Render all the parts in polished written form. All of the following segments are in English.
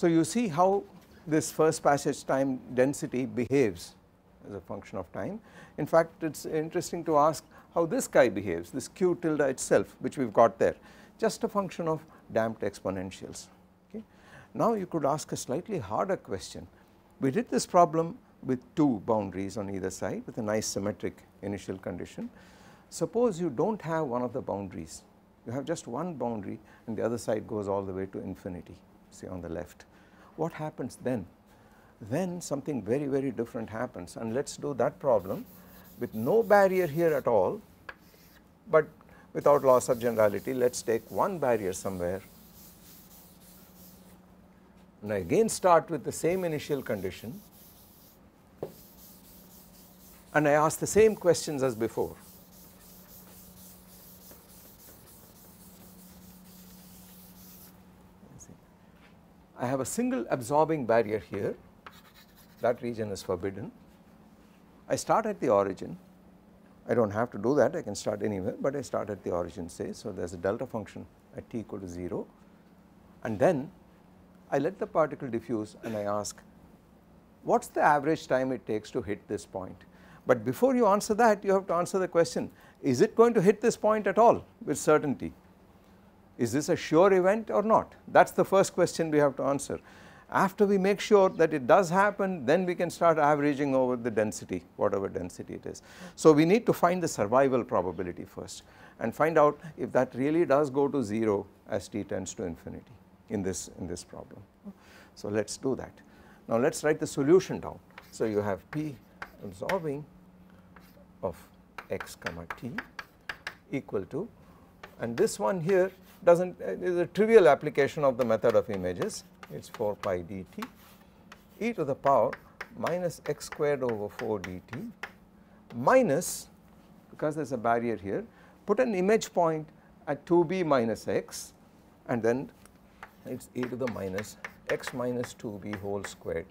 So you see how this first passage time density behaves as a function of time. In fact, it is interesting to ask how this guy behaves, this q tilde itself, which we have got there, just a function of damped exponentials. Okay. Now you could ask a slightly harder question. We did this problem with two boundaries on either side with a nice symmetric initial condition. Suppose you do not have one of the boundaries, you have just one boundary and the other side goes all the way to infinity, say on the left. What happens then? Then something very, very different happens, and let us do that problem with no barrier here at all, but without loss of generality. Let us take one barrier somewhere, and I again start with the same initial condition, and I ask the same questions as before. I have a single absorbing barrier here, that region is forbidden. I start at the origin, I do not have to do that, I can start anywhere, but I start at the origin, say. So there is a delta function at t equal to 0, and then I let the particle diffuse and I ask what is the average time it takes to hit this point. But before you answer that, you have to answer the question, is it going to hit this point at all with certainty? Is this a sure event or not? That is the first question we have to answer. After we make sure that it does happen, then we can start averaging over the density, whatever density it is. So we need to find the survival probability first and find out if that really does go to 0 as t tends to infinity in this problem. So let us do that. Now let us write the solution down. So you have P absorbing of x comma t equal to, and this one here is a trivial application of the method of images, it is 4 pi dt e to the power minus x squared over 4 dt minus, because there is a barrier here, put an image point at 2b minus x, and then it is e to the minus x minus 2b whole squared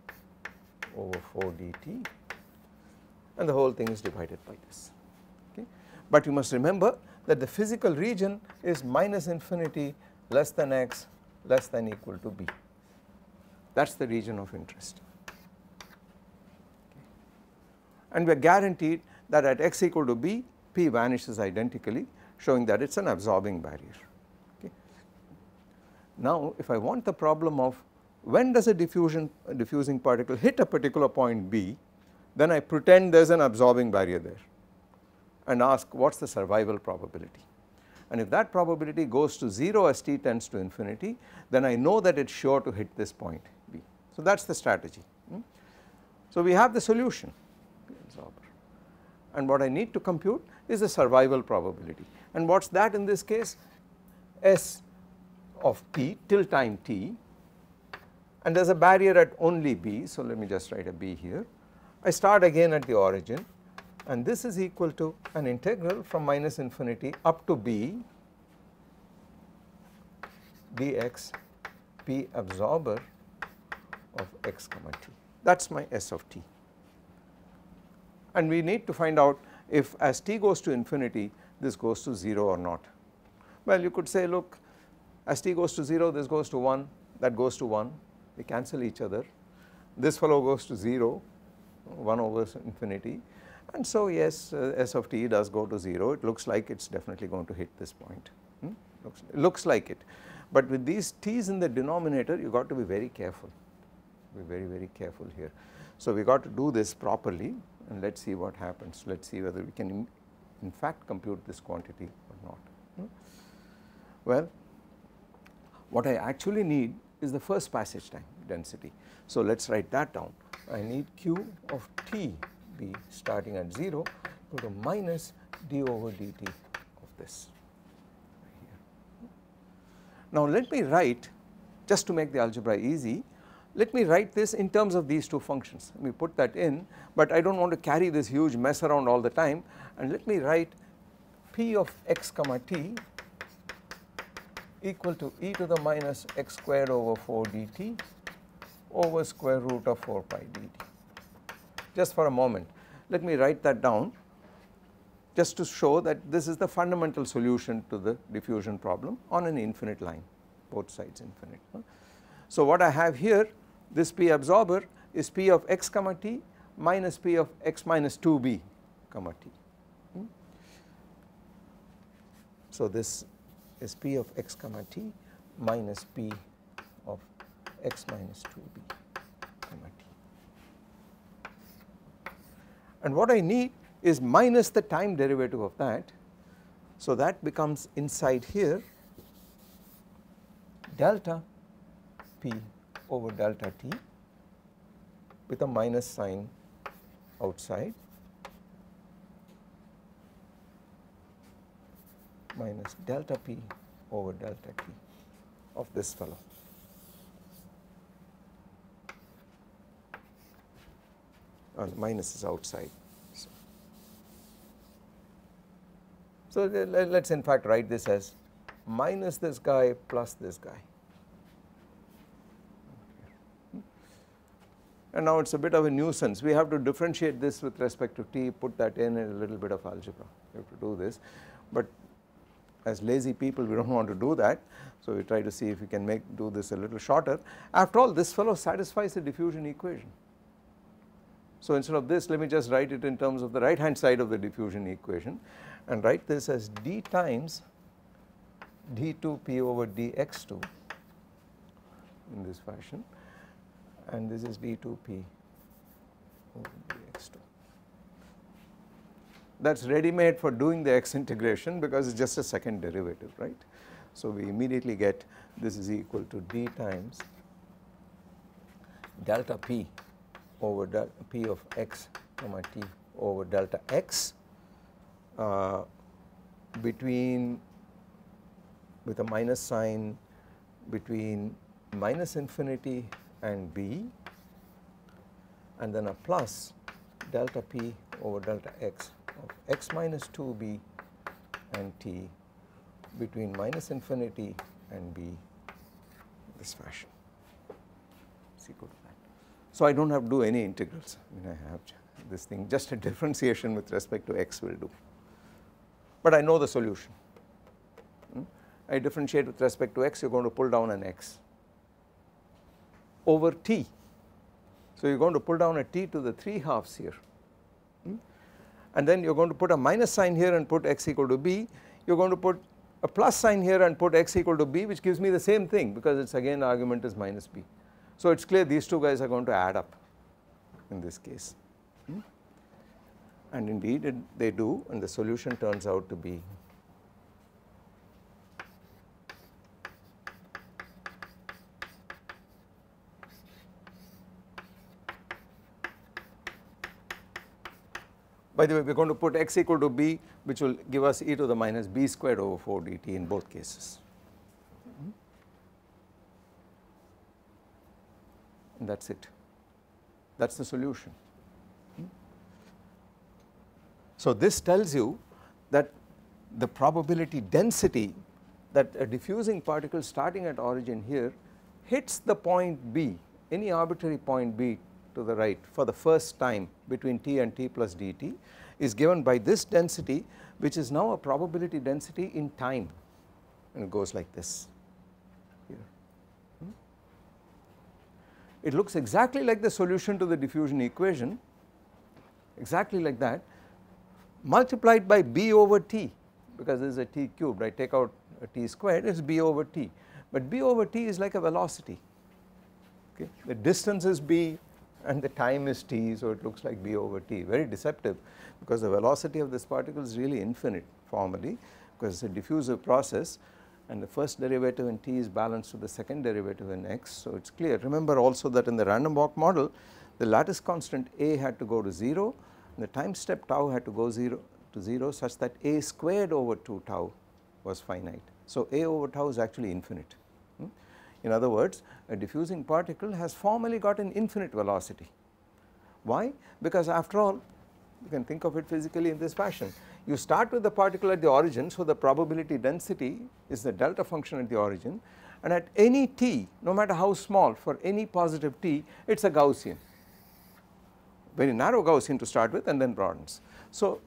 over 4 dt, and the whole thing is divided by this. Okay. But you must remember that the physical region is minus infinity less than x less than equal to b. That is the region of interest. Okay. And we are guaranteed that at x equal to b, p vanishes identically, showing that it is an absorbing barrier. Okay. Now if I want the problem of when does a diffusing particle hit a particular point b, then I pretend there is an absorbing barrier there and ask what is the survival probability, and if that probability goes to 0 as t tends to infinity, then I know that it is sure to hit this point b. So that is the strategy. So we have the solution, and what I need to compute is the survival probability, and what is that in this case? S of p till time t, and there is a barrier at only b, so let me just write a b here. I start again at the origin, and this is equal to an integral from minus infinity up to b dx p absorber of x comma t. That is my S of t, and we need to find out if as t goes to infinity this goes to 0 or not. Well, you could say, look, as t goes to 0 this goes to 1, that goes to 1, they cancel each other, this fellow goes to 0, 1 over infinity, and so yes, S of t does go to 0. It looks like it is definitely going to hit this point, looks like it. But with these t's in the denominator, you got to be very careful, very careful here. So we got to do this properly, and let us see what happens. Let us see whether we can in fact compute this quantity or not. Well, what I actually need is the first passage time density. So let us write that down. I need q of t be starting at 0 equal to minus d over dt of this here. Now let me write, just to make the algebra easy, let me write this in terms of these two functions. Let me put that in, but I do not want to carry this huge mess around all the time, and let me write p of x comma t equal to e to the minus x squared over 4 dt over square root of 4 pi dt. Just for a moment, let me write that down just to show that this is the fundamental solution to the diffusion problem on an infinite line, both sides infinite. So what I have here, this P absorber is P of x comma t minus P of x minus 2b comma t. So this is P of x comma t minus P of x minus 2b comma t. And what I need is minus the time derivative of that. So that becomes inside here delta P over delta t with a minus sign outside minus delta P over delta t of this fellow. And minus is outside. So let us in fact write this as minus this guy plus this guy. And now it is a bit of a nuisance. We have to differentiate this with respect to t, put that in a little bit of algebra. We have to do this, but as lazy people we do not want to do that. So we try to see if we can do this a little shorter. After all, this fellow satisfies the diffusion equation. So instead of this, let me just write it in terms of the right hand side of the diffusion equation and write this as d times d2p over dx2 in this fashion, and this is d2p over dx2. That is ready made for doing the x integration because it is just a second derivative, right. So we immediately get this is equal to d times delta p over delta p of x comma t over delta x between with a minus sign between minus infinity and b, and then a plus delta p over delta x of x minus 2b and t between minus infinity and b, this fashion is equal to that. So I do not have to do any integrals. I mean, I have this thing, just a differentiation with respect to x will do, but I know the solution. I differentiate with respect to x, you are going to pull down an x over t. So you are going to pull down a t to the 3/2 here, and then you are going to put a minus sign here and put x equal to b. You are going to put a plus sign here and put x equal to b, which gives me the same thing because it is again the argument is minus b. So it is clear these two guys are going to add up in this case, and indeed they do, and the solution turns out to be by the way, we are going to put x equal to b, which will give us e to the minus b squared over 4 dt in both cases. And that is it, that is the solution. So this tells you that the probability density that a diffusing particle starting at origin here hits the point b, any arbitrary point b to the right for the first time between t and t plus dt is given by this density, which is now a probability density in time, and it goes like this here. It looks exactly like the solution to the diffusion equation, exactly like that, multiplied by b over t, because this is a t cubed. I take out a t squared, it is b over t, but b over t is like a velocity. Okay, the distance is b and the time is t, so it looks like b over t, very deceptive because the velocity of this particle is really infinite formally because it is a diffusive process, and the first derivative in t is balanced to the second derivative in x. So it is clear. Remember also that in the random walk model the lattice constant a had to go to 0 and the time step tau had to go 0 to 0 such that a squared over 2 tau was finite. So a over tau is actually infinite. In other words, a diffusing particle has formally got an infinite velocity. Why? Because after all, you can think of it physically in this fashion. You start with the particle at the origin, so the probability density is the delta function at the origin, and at any t, no matter how small, for any positive t, it is a Gaussian, very narrow Gaussian to start with and then broadens. So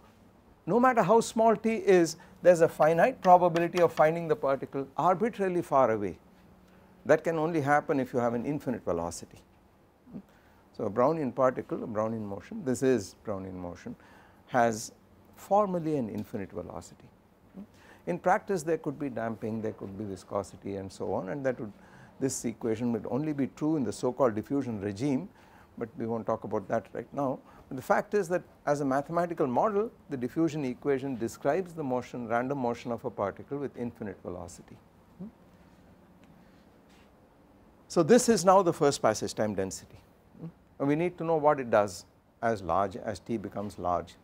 no matter how small t is, there is a finite probability of finding the particle arbitrarily far away. That can only happen if you have an infinite velocity. So a Brownian particle, a Brownian motion, this is Brownian motion, has formally an infinite velocity. In practice there could be damping, there could be viscosity and so on, and that would, this equation would only be true in the so called diffusion regime, but we will not talk about that right now. But the fact is that as a mathematical model, the diffusion equation describes the motion, random motion of a particle with infinite velocity. So this is now the first passage time density, and we need to know what it does as large as t becomes large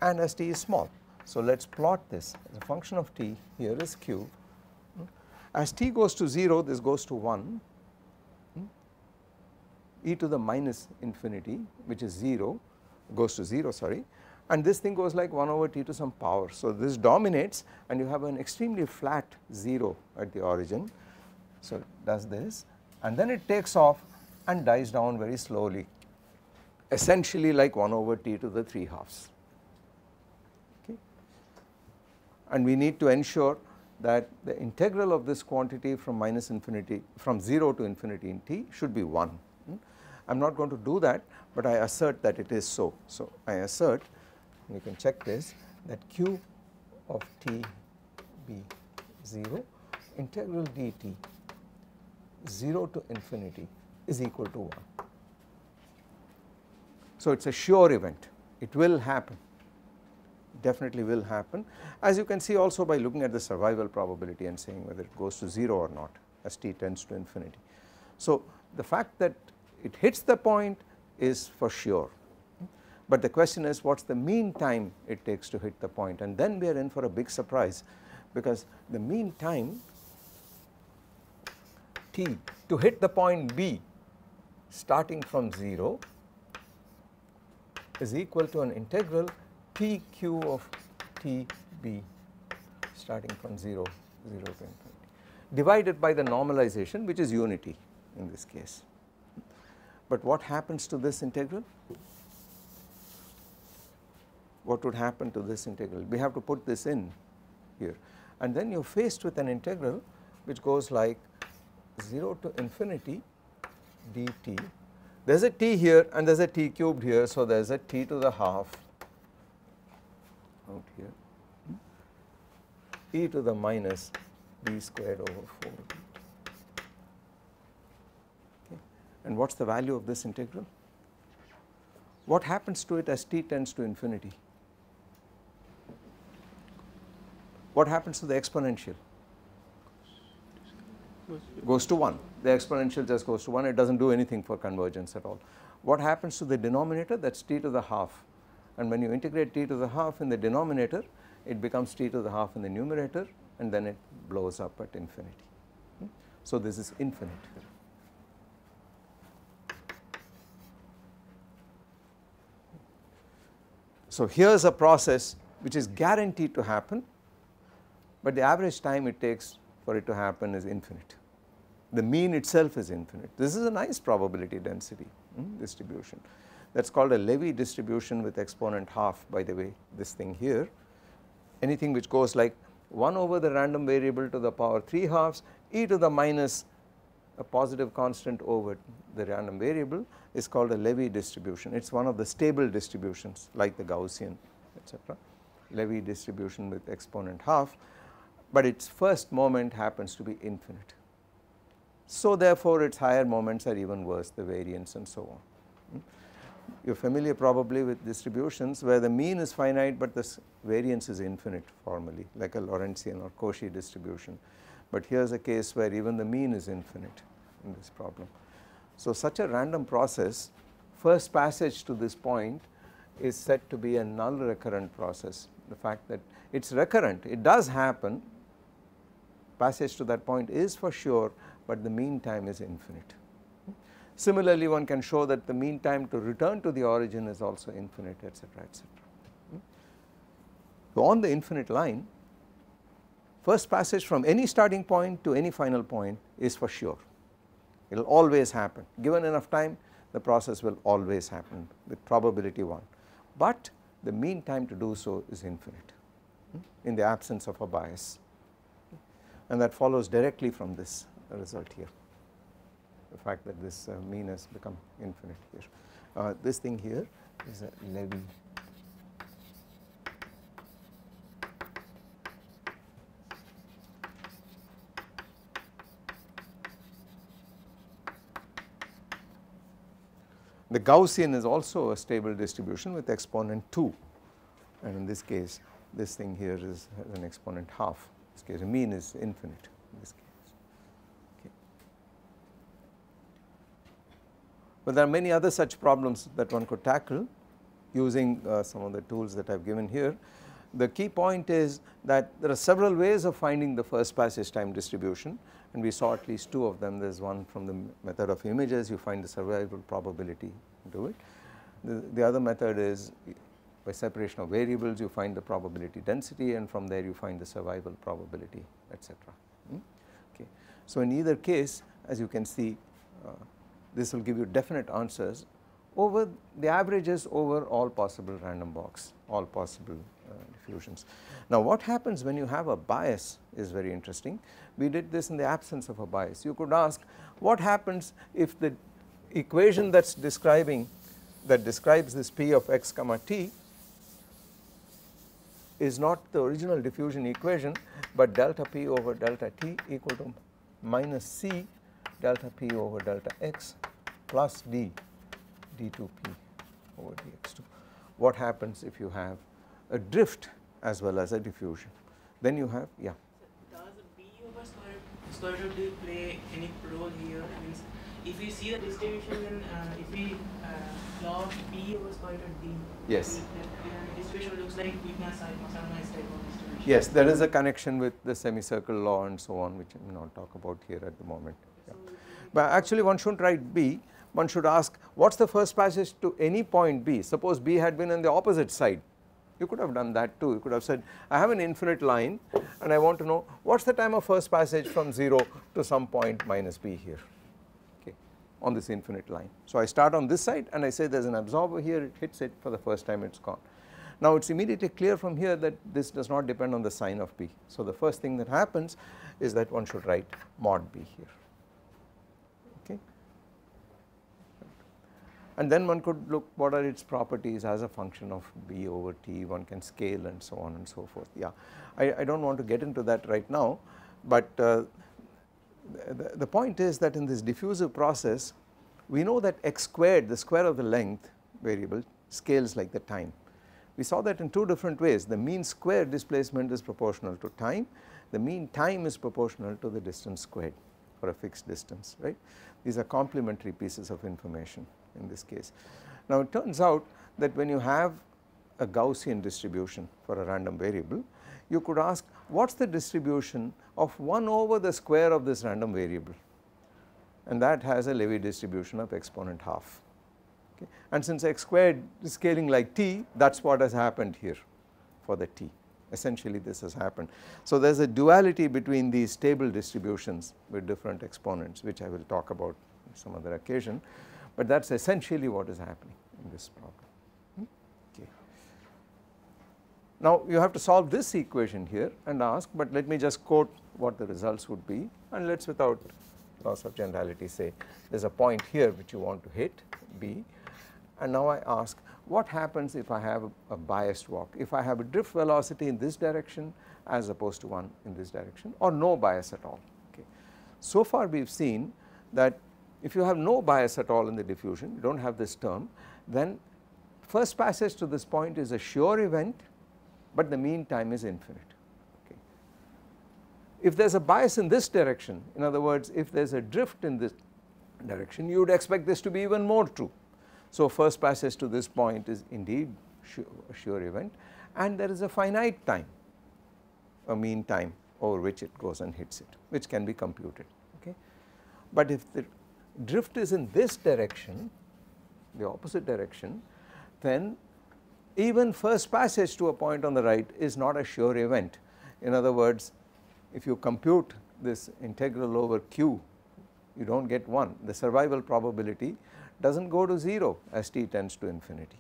and as t is small. So let us plot this as a function of t. Here is q. As t goes to 0, this goes to 1, e to the minus infinity, which is 0, goes to 0, sorry, and this thing goes like 1 over t to some power. So this dominates and you have an extremely flat 0 at the origin. So it does this and then it takes off and dies down very slowly, essentially like 1 over t to the 3/2. Okay. And we need to ensure that the integral of this quantity from minus infinity, from 0 to infinity in t should be 1. I am not going to do that, but I assert that it is so. So I assert, you can check this, that q of t be 0, integral dt 0 to infinity is equal to 1. So it is a sure event, it will happen, definitely will happen, as you can see also by looking at the survival probability and saying whether it goes to 0 or not as t tends to infinity. So the fact that it hits the point is for sure, but the question is what is the mean time it takes to hit the point, and then we are in for a big surprise, because the mean time t to hit the point B starting from 0 is equal to an integral pq of t b starting from 0 to infinity divided by the normalization, which is unity in this case. But what happens to this integral? What would happen to this integral? We have to put this in here, and then you are faced with an integral which goes like 0 to infinity dt. There is a t here and there is a t cubed here, so there is a t to the half out here, e to the minus b squared over 4. Okay. And what is the value of this integral? What happens to it as t tends to infinity? What happens to the exponential? Goes to 1. The exponential just goes to 1, it does not do anything for convergence at all. What happens to the denominator? That is t to the half, and when you integrate t to the half in the denominator, it becomes t to the half in the numerator, and then it blows up at infinity. So this is infinite. So here is a process which is guaranteed to happen, but the average time it takes for it to happen is infinite. The mean itself is infinite. This is a nice probability density distribution. That is called a Levy distribution with exponent half, by the way, this thing here. Anything which goes like 1 over the random variable to the power 3/2 e to the minus a positive constant over the random variable is called a Levy distribution. It is one of the stable distributions like the Gaussian, etc. Levy distribution with exponent half, but its first moment happens to be infinite. So therefore its higher moments are even worse, the variance and so on. You are familiar probably with distributions where the mean is finite but the variance is infinite formally, like a Lorentzian or Cauchy distribution. But here is a case where even the mean is infinite in this problem. So such a random process, first passage to this point is said to be a null recurrent process. The fact that it is recurrent, it does happen, passage to that point is for sure, but the mean time is infinite. Similarly, one can show that the mean time to return to the origin is also infinite, etc., etc. So on the infinite line, first passage from any starting point to any final point is for sure. It will always happen. Given enough time, the process will always happen with probability 1. But the mean time to do so is infinite in the absence of a bias. And that follows directly from this result here, the fact that this mean has become infinite here. This thing here is a Levy The Gaussian is also a stable distribution with exponent 2, and in this case this thing here is an exponent half. In this case the mean is infinite in this case. Okay. But there are many other such problems that one could tackle using some of the tools that I have given here. The key point is that there are several ways of finding the first passage time distribution, and we saw at least 2 of them. There is one from the method of images, you find the survival probability into it. The other method is by separation of variables, you find the probability density, and from there you find the survival probability, etc. Okay. So in either case, as you can see, this will give you definite answers over the averages over all possible random walks, all possible diffusions. Now what happens when you have a bias is very interesting. We did this in the absence of a bias. You could ask what happens if the equation that describes this P of x comma t is not the original diffusion equation, but delta P over delta t equal to minus C delta P over delta x plus d d2P over dx2. What happens if you have a drift as well as a diffusion? Then you have, yeah. So does B over square root of D play any role here? Means if we see the distribution, then if we log B over square root of D, yes, the distribution looks like weakness type of distribution. Yes, there is a connection with the semicircle law and so on, which I will not talk about here at the moment. Yeah. But actually one shouldn't write B. One should ask what is the first passage to any point B. Suppose B had been on the opposite side, you could have done that too. You could have said I have an infinite line and I want to know what is the time of first passage from 0 to some point minus B here, okay, on this infinite line. So I start on this side and I say there is an absorber here, it hits it for the first time, it is gone. Now it is immediately clear from here that this does not depend on the sign of B. So the first thing that happens is that one should write mod B here. And then one could look what are its properties as a function of B over T, one can scale and so on and so forth. Yeah, I do not want to get into that right now, but the point is that in this diffusive process we know that x squared, the square of the length variable, scales like the time. We saw that in 2 different ways. The mean square displacement is proportional to time, the mean time is proportional to the distance squared for a fixed distance, right. These are complementary pieces of information in this case. Now it turns out that when you have a Gaussian distribution for a random variable, you could ask what is the distribution of 1 over the square of this random variable, and that has a Levy distribution of exponent half. Okay. And since x squared is scaling like t, that is what has happened here for the t. Essentially this has happened. So there is a duality between these stable distributions with different exponents, which I will talk about on some other occasion. But that is essentially what is happening in this problem. Okay. Now you have to solve this equation here and ask, but let me just quote what the results would be, and let us without loss of generality say there is a point here which you want to hit B, and now I ask what happens if I have a biased walk, if I have a drift velocity in this direction as opposed to one in this direction, or no bias at all. Okay. So far we have seen that if you have no bias at all in the diffusion, you do not have this term, then first passage to this point is a sure event, but the mean time is infinite. Okay. If there is a bias in this direction, in other words if there is a drift in this direction, you would expect this to be even more true. So first passage to this point is indeed a sure event, and there is a finite time, a mean time over which it goes and hits it, which can be computed. Okay. But if the drift is in this direction, the opposite direction, then even first passage to a point on the right is not a sure event. In other words, if you compute this integral over q, you do not get 1. The survival probability does not go to 0 as t tends to infinity.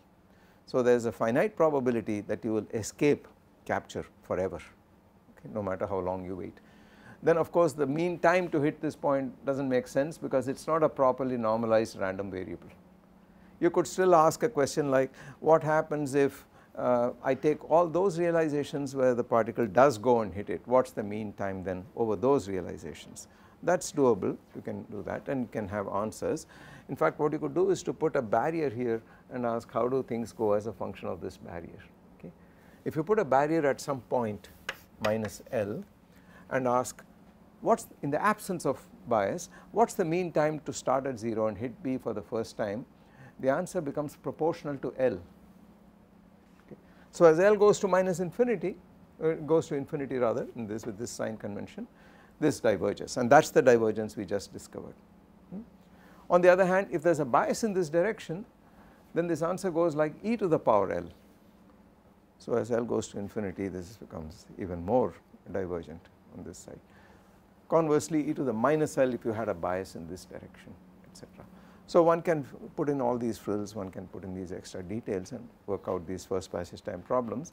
So there is a finite probability that you will escape capture forever, okay, no matter how long you wait. then of course the mean time to hit this point does not make sense because it is not a properly normalized random variable. You could still ask a question like what happens if I take all those realizations where the particle does go and hit it, what is the mean time then over those realizations. That is doable, you can do that and you can have answers. In fact what you could do is to put a barrier here and ask how do things go as a function of this barrier. Okay. If you put a barrier at some point minus L and ask what is in the absence of bias, what is the mean time to start at 0 and hit B for the first time, the answer becomes proportional to L. Okay. So as L goes to minus infinity, goes to infinity rather in this with this sign convention, this diverges and that is the divergence we just discovered. On the other hand, if there is a bias in this direction, then this answer goes like e to the power L. So as L goes to infinity, this becomes even more divergent on this side. Conversely, e to the minus L if you had a bias in this direction, etc. So one can put in all these frills, one can put in these extra details and work out these first passage time problems,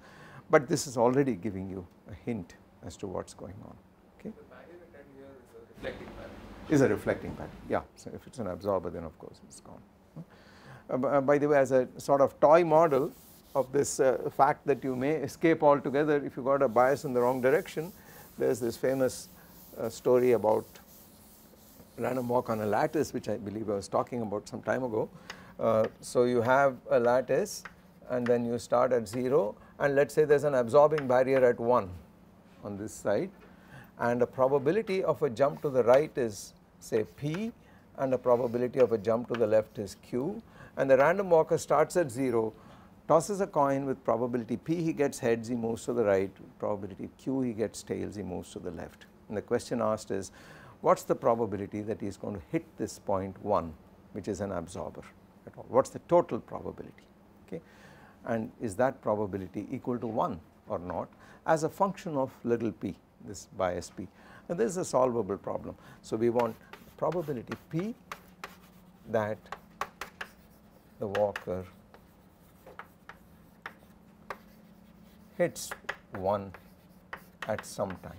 but this is already giving you a hint as to what is going on. Okay. The barrier at here is a reflecting barrier. Is a reflecting pattern, yeah. So if it is an absorber, then of course it is gone. By the way, as a sort of toy model of this fact that you may escape altogether if you got a bias in the wrong direction, there is this famous story about random walk on a lattice, which I believe I was talking about some time ago. So you have a lattice and then you start at 0 and let us say there is an absorbing barrier at 1 on this side, and a probability of a jump to the right is say P and a probability of a jump to the left is Q, and the random walker starts at 0, tosses a coin with probability P he gets heads, he moves to the right, probability Q he gets tails, he moves to the left. And the question asked is what is the probability that he is going to hit this point 1, which is an absorber at all, what is the total probability, okay, and is that probability equal to 1 or not as a function of little p, this bias p, and this is a solvable problem. So we want probability p that the walker hits 1 at some time,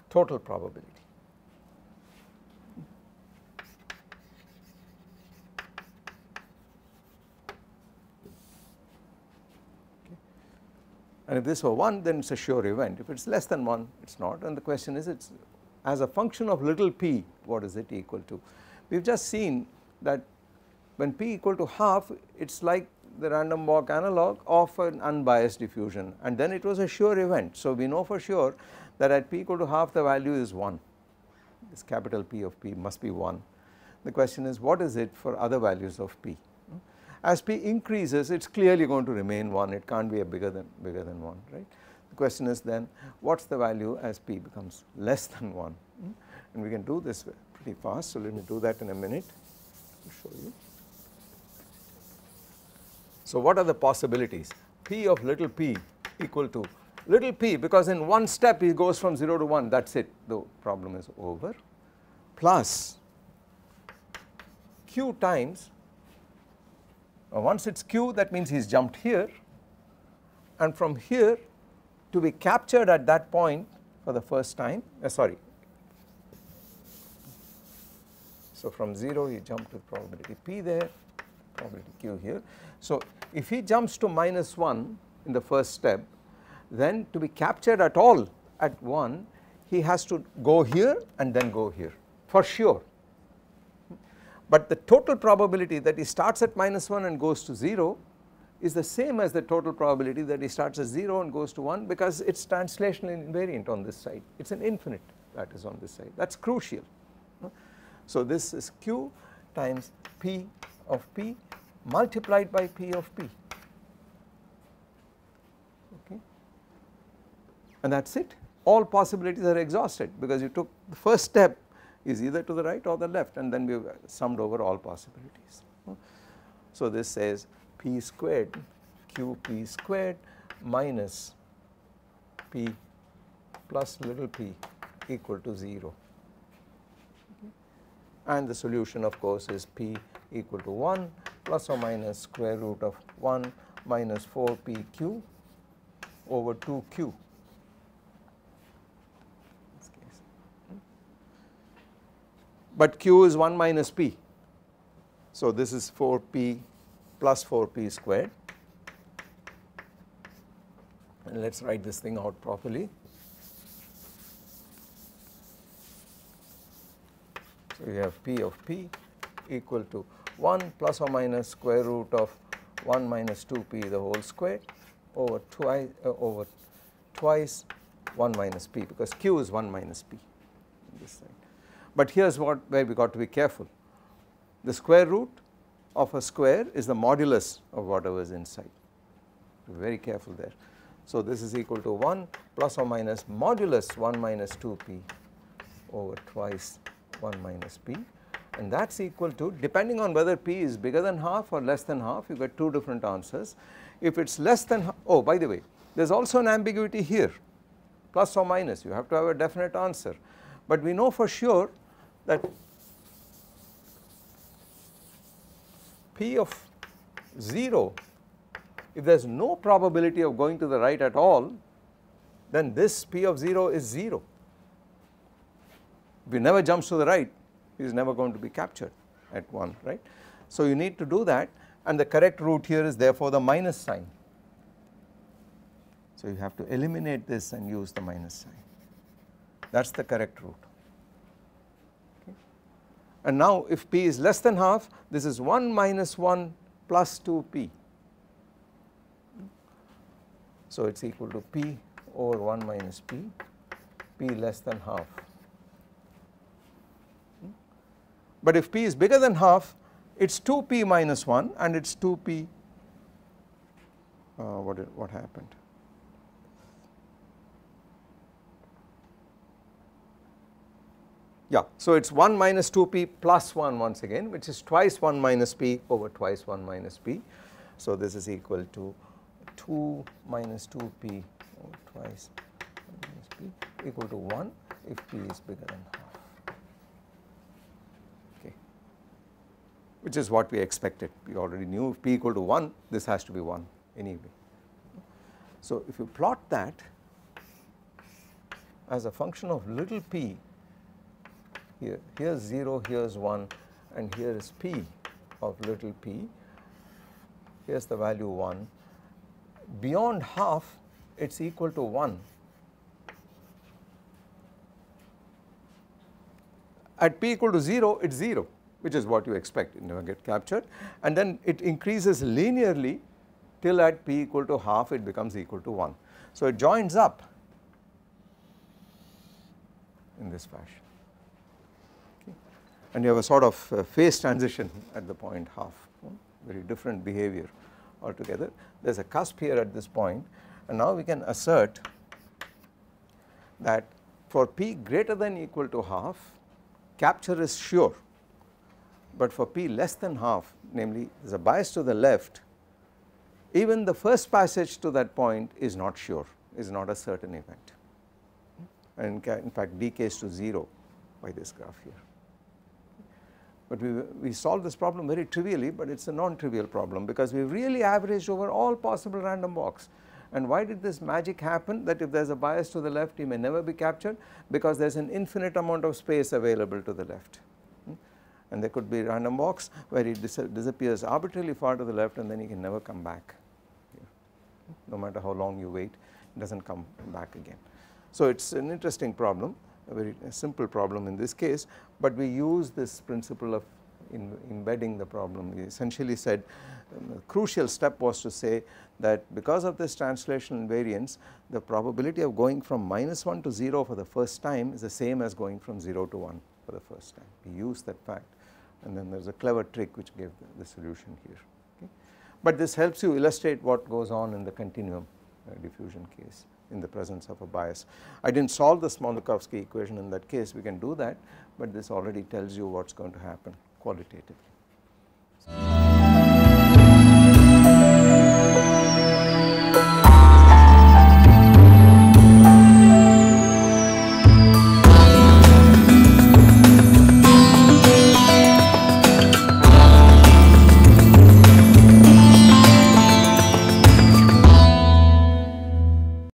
total probability. Okay. And if this were 1, then it is a sure event. If it is less than 1, it is not, and the question is, it's as a function of little p, what is it equal to? We have just seen that when p equal to half, it is like the random walk analog of an unbiased diffusion, and then it was a sure event. So we know for sure that at p equal to half the value is 1, this capital P of p must be 1. The question is what is it for other values of p? As p increases, it is clearly going to remain 1, it can't be a bigger than 1, right. The question is then what is the value as p becomes less than 1, and we can do this pretty fast. So let me do that in a minute to show you. So what are the possibilities? P of little p equal to little p, because in one step he goes from 0 to 1, that is it, the problem is over, plus q times, once it is q, that means he has jumped here, and from here to be captured at that point for the first time, sorry, so from 0 he jumped with probability p there, probability q here. So if he jumps to minus 1 in the first step, then to be captured at all at 1, he has to go here and then go here for sure. But the total probability that he starts at minus 1 and goes to 0 is the same as the total probability that he starts at 0 and goes to 1, because it is translationally invariant on this side, it is an infinite that is on this side, that is crucial. So this is q times p of p multiplied by p of p, okay, and that is it. All possibilities are exhausted because you took the first step is either to the right or the left, and then we have summed over all possibilities. So this says p squared qp squared minus p plus little p equal to 0, and the solution of course is p equal to 1 plus or minus square root of 1 minus 4pq over 2q. but Q is 1 minus P. So this is 4P plus 4P squared, and let us write this thing out properly. So we have P of P equal to 1 plus or minus square root of 1 minus 2P the whole square over twice 1 minus P, because Q is 1 minus P on this side. But here is where we got to be careful. The square root of a square is the modulus of whatever is inside. Be very careful there. So this is equal to 1 plus or minus modulus 1 minus 2P over twice 1 minus P, and that is equal to, depending on whether P is bigger than half or less than half, you get two different answers. If it is less than half, oh by the way, there is also an ambiguity here, plus or minus, you have to have a definite answer, but we know for sure that P of 0, if there is no probability of going to the right at all, then this P of 0 is 0. If he never jumps to the right, he is never going to be captured at 1, right. So you need to do that, and the correct root here is therefore the minus sign. So you have to eliminate this and use the minus sign. That is the correct root. Okay. And now if P is less than half, this is 1 minus 1 plus 2P. So it is equal to P over 1 minus P, P less than half. But if P is bigger than half, it is 2P minus 1, and it is 2P, what happened? Yeah, so it is 1 minus 2P plus 1 once again, which is twice 1 minus P over twice 1 minus P. So this is equal to 2 minus 2P over twice 1 minus P equal to 1 if P is bigger than half. Which is what we expected. We already knew if P equal to 1, this has to be 1 anyway. So if you plot that as a function of little p, here is 0, here is 1, and here is P of little p, here is the value 1, beyond half it is equal to 1. At P equal to 0, it is 0. Which is what you expect, it never get captured, and then it increases linearly till at P equal to half it becomes equal to 1. So it joins up in this fashion, okay. And you have a sort of phase transition at the point half, very different behavior altogether. There is a cusp here at this point, and now we can assert that for P greater than equal to half, capture is sure. But for P less than half, namely there is a bias to the left, even the first passage to that point is not sure, is not a certain event, and in fact decays to 0 by this graph here. But we solve this problem very trivially, but it is a non-trivial problem because we really averaged over all possible random walks. And why did this magic happen, that if there is a bias to the left he may never be captured? Because there is an infinite amount of space available to the left. And there could be random walks where it disappears arbitrarily far to the left, and then he can never come back here. No matter how long you wait, it does not come back again. So it is an interesting problem, a very simple problem in this case, but we use this principle of embedding the problem. We essentially said the crucial step was to say that because of this translational invariance, the probability of going from -1 to 0 for the first time is the same as going from 0 to 1 for the first time. We use that fact, and then there is a clever trick which gave the solution here. Okay. But this helps you illustrate what goes on in the continuum diffusion case in the presence of a bias. I did not solve the Smoluchowski equation in that case, we can do that, but this already tells you what is going to happen qualitatively.